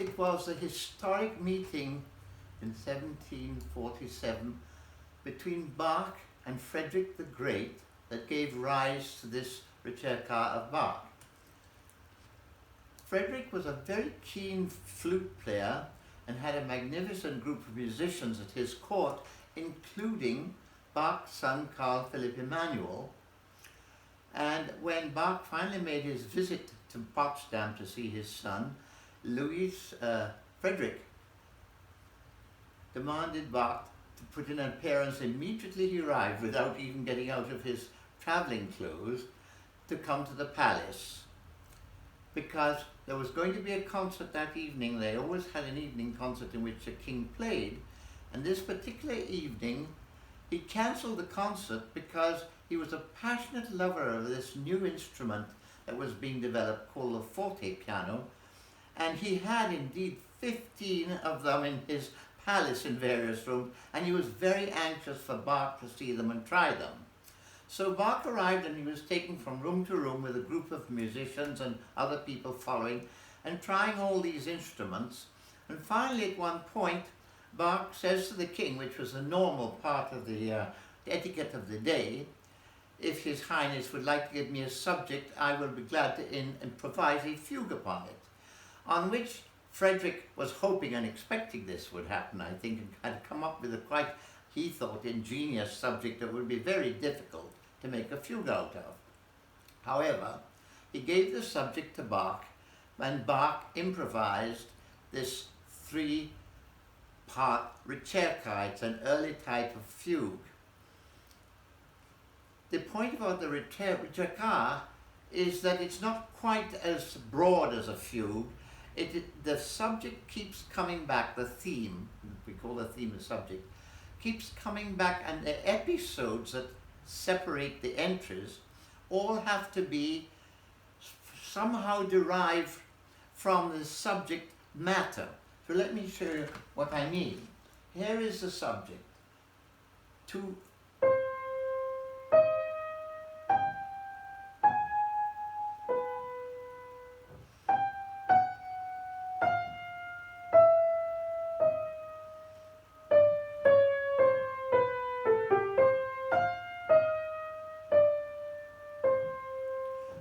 it was a historic meeting in 1747 between Bach and Frederick the Great that gave rise to this Ricercare of Bach. Frederick was a very keen flute player and had a magnificent group of musicians at his court, including Bach's son Carl Philipp Emanuel. And when Bach finally made his visit to Potsdam to see his son, Frederick demanded Bach to put in an appearance immediately he arrived, without even getting out of his traveling clothes, to come to the palace, because there was going to be a concert that evening. They always had an evening concert in which the king played, and this particular evening he cancelled the concert because he was a passionate lover of this new instrument that was being developed called the forte piano, and he had indeed 15 of them in his palace in various rooms, and he was very anxious for Bach to see them and try them. So Bach arrived, and he was taken from room to room with a group of musicians and other people following and trying all these instruments. And finally, at one point, Bach says to the king, which was a normal part of the etiquette of the day, "If His Highness would like to give me a subject, I will be glad to improvise a fugue upon it." On which Frederick was hoping and expecting this would happen, I think, and had come up with a quite, he thought, ingenious subject that would be very difficult to make a fugue out of. However, he gave the subject to Bach, and Bach improvised this three-part Ricercare. It's an early type of fugue. The point about the Ricercare is that it's not quite as broad as a fugue. The subject keeps coming back, the theme, we call the theme the subject, keeps coming back, and the episodes that separate the entries all have to be somehow derived from the subject matter. So let me show you what I mean. Here is the subject. Two.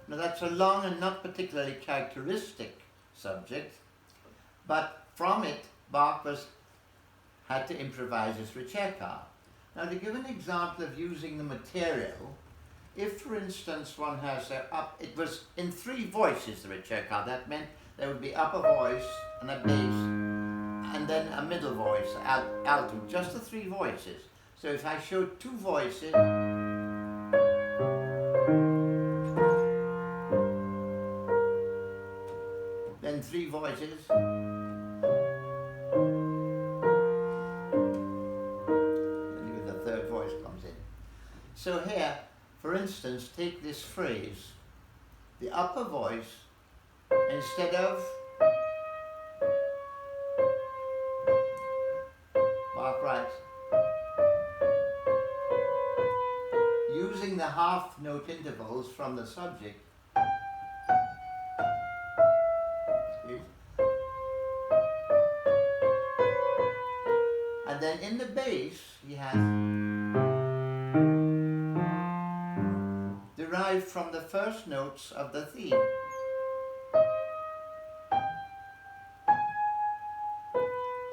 Now that's a long and not particularly characteristic subject, but from it Bach had to improvise his Ricercare. Now, to give an example of using the material, if for instance one has it was in three voices, the Ricercare. That meant there would be upper voice and a bass and then a middle voice, alto, just the three voices. So if I showed two voices, then three voices, then the third voice comes in. So here, for instance, take this phrase, the upper voice, instead of Bach writes, using the half note intervals from the subject, and then in the bass he has derived from the first notes of the theme.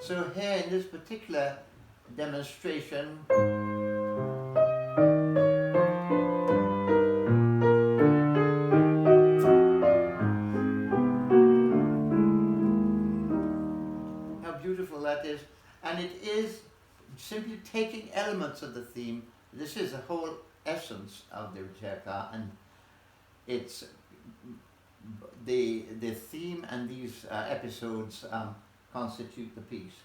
So here in this particular demonstration, how beautiful that is. And it is simply taking elements of the theme. This is the whole essence of the Ricercare, and it's the theme and these episodes constitute the piece.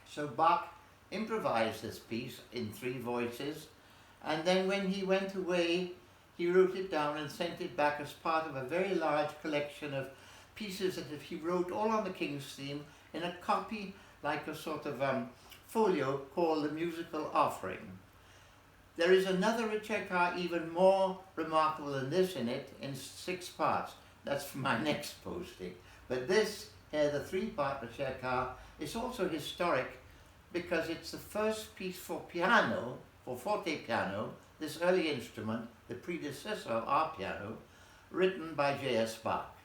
So Bach improvised this piece in three voices, and then when he went away, he wrote it down and sent it back as part of a very large collection of pieces that he wrote all on the King's theme in a copy, like a sort of folio called the Musical Offering. There is another Ricercare even more remarkable than this in it, in 6 parts. That's for my next posting. But this the three-part Ricercare is also historic because it's the first piece for piano, for forte piano, this early instrument, the predecessor of our piano, written by J.S. Bach.